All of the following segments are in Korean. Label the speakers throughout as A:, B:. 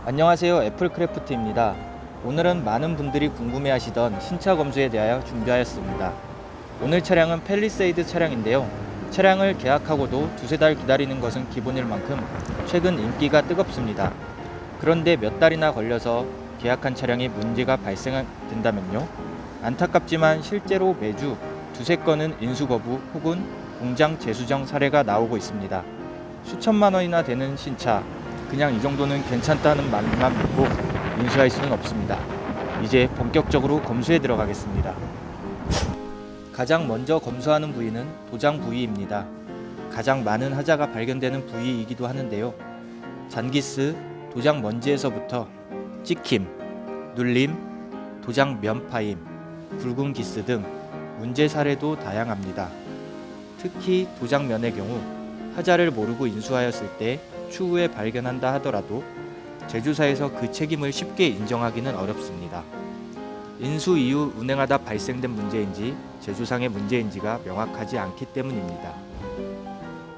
A: 안녕하세요. 애플크래프트입니다. 오늘은 많은 분들이 궁금해하시던 신차 검수에 대하여 준비하였습니다. 오늘 차량은 팰리세이드 차량인데요. 차량을 계약하고도 두세 달 기다리는 것은 기본일 만큼 최근 인기가 뜨겁습니다. 그런데 몇 달이나 걸려서 계약한 차량에 문제가 발생된다면요. 안타깝지만 실제로 매주 두세 건은 인수 거부 혹은 공장 재수정 사례가 나오고 있습니다. 수천만 원이나 되는 신차, 그냥 이 정도는 괜찮다는 말만 믿고 인수할 수는 없습니다. 이제 본격적으로 검수에 들어가겠습니다. 가장 먼저 검수하는 부위는 도장 부위입니다. 가장 많은 하자가 발견되는 부위이기도 하는데요. 잔기스, 도장 먼지에서부터 찍힘, 눌림, 도장 면 파임, 굵은 기스 등 문제 사례도 다양합니다. 특히 도장면의 경우 하자를 모르고 인수하였을 때 추후에 발견한다 하더라도 제조사에서 그 책임을 쉽게 인정하기는 어렵습니다. 인수 이후 운행하다 발생된 문제인지 제조상의 문제인지가 명확하지 않기 때문입니다.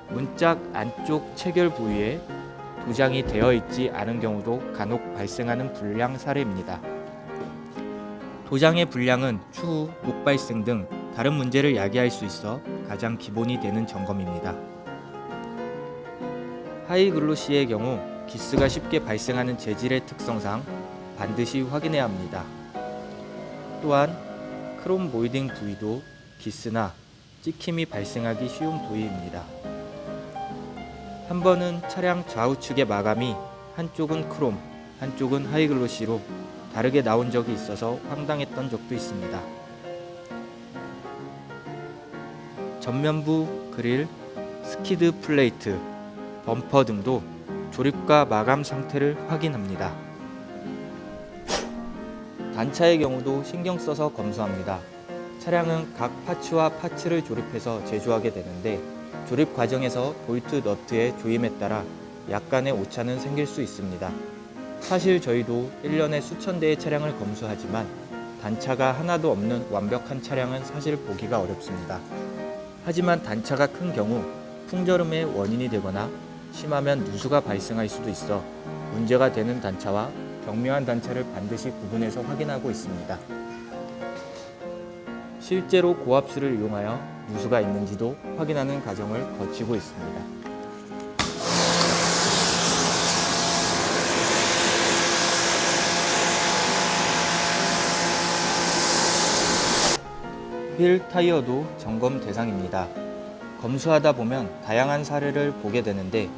A: 문짝 안쪽 체결 부위에 도장이 되어 있지 않은 경우도 간혹 발생하는 불량 사례입니다. 도장의 불량은 추후 녹발생 등 다른 문제를 야기할 수 있어 가장 기본이 되는 점검입니다. 하이글로시의 경우 기스가 쉽게 발생하는 재질의 특성상 반드시 확인해야 합니다. 또한 크롬 모이딩 부위도 기스나 찍힘이 발생하기 쉬운 부위입니다. 한 번은 차량 좌우측의 마감이 한쪽은 크롬, 한쪽은 하이글로시로 다르게 나온 적이 있어서 황당했던 적도 있습니다. 전면부 그릴, 스키드 플레이트, 범퍼 등도 조립과 마감 상태를 확인합니다. 단차의 경우도 신경 써서 검수합니다. 차량은 각 파츠와 파츠를 조립해서 제조하게 되는데 조립 과정에서 볼트 너트의 조임에 따라 약간의 오차는 생길 수 있습니다. 사실 저희도 1년에 수천 대의 차량을 검수하지만 단차가 하나도 없는 완벽한 차량은 사실 보기가 어렵습니다. 하지만 단차가 큰 경우 풍절음의 원인이 되거나 심하면 누수가 발생할 수도 있어 문제가 되는 단차와 경미한 단차를 반드시 구분해서 확인하고 있습니다. 실제로 고압수를 이용하여 누수가 있는지도 확인하는 과정을 거치고 있습니다. 휠 타이어도 점검 대상입니다. 검수하다 보면 다양한 사례를 보게 되는데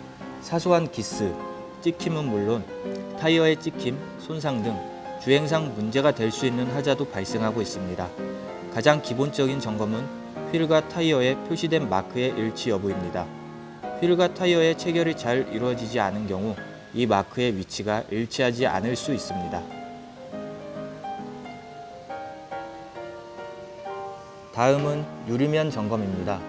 A: 사소한 기스, 찍힘은 물론 타이어의 찍힘, 손상 등 주행상 문제가 될 수 있는 하자도 발생하고 있습니다. 가장 기본적인 점검은 휠과 타이어에 표시된 마크의 일치 여부입니다. 휠과 타이어의 체결이 잘 이루어지지 않은 경우 이 마크의 위치가 일치하지 않을 수 있습니다. 다음은 유리면 점검입니다.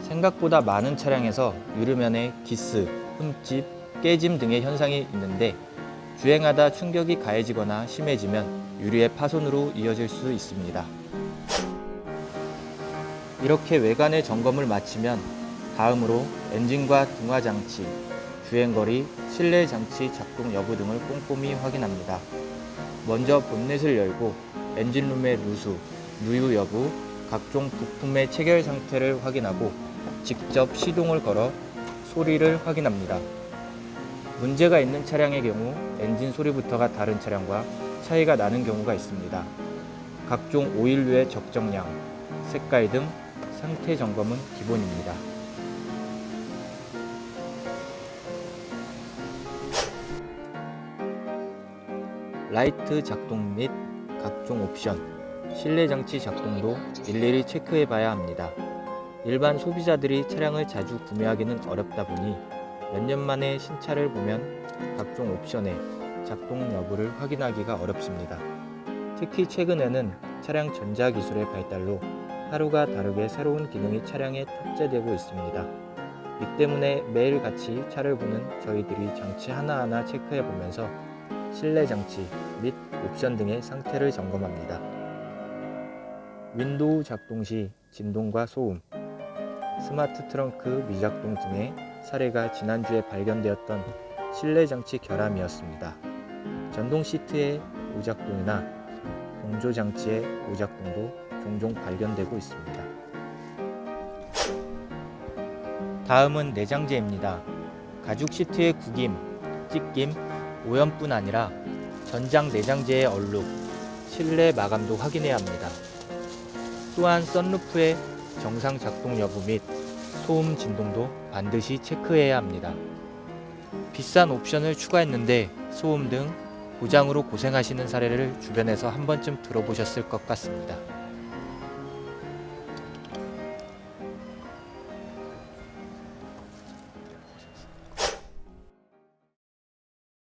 A: 생각보다 많은 차량에서 유리면에 기스, 흠집, 깨짐 등의 현상이 있는데 주행하다 충격이 가해지거나 심해지면 유리의 파손으로 이어질 수 있습니다. 이렇게 외관의 점검을 마치면 다음으로 엔진과 등화장치, 주행거리, 실내장치 작동 여부 등을 꼼꼼히 확인합니다. 먼저 본넷을 열고 엔진룸의 누수, 누유 여부, 각종 부품의 체결 상태를 확인하고 직접 시동을 걸어 소리를 확인합니다. 문제가 있는 차량의 경우 엔진 소리부터가 다른 차량과 차이가 나는 경우가 있습니다. 각종 오일류의 적정량, 색깔 등 상태 점검은 기본입니다. 라이트 작동 및 각종 옵션, 실내장치 작동도 일일이 체크해봐야 합니다. 일반 소비자들이 차량을 자주 구매하기는 어렵다 보니 몇 년 만에 신차를 보면 각종 옵션의 작동 여부를 확인하기가 어렵습니다. 특히 최근에는 차량 전자기술의 발달로 하루가 다르게 새로운 기능이 차량에 탑재되고 있습니다. 이 때문에 매일같이 차를 보는 저희들이 장치 하나하나 체크해보면서 실내장치 및 옵션 등의 상태를 점검합니다. 윈도우 작동 시 진동과 소음, 스마트 트렁크 미작동 등의 사례가 지난주에 발견되었던 실내장치 결함이었습니다. 전동 시트의 오작동이나 공조장치의 오작동도 종종 발견되고 있습니다. 다음은 내장재입니다. 가죽 시트의 구김, 찢김, 오염뿐 아니라 전장 내장재의 얼룩, 실내 마감도 확인해야 합니다. 또한 썬루프의 정상 작동 여부 및 소음 진동도 반드시 체크해야 합니다. 비싼 옵션을 추가했는데 소음 등 고장으로 고생하시는 사례를 주변에서 한 번쯤 들어보셨을 것 같습니다.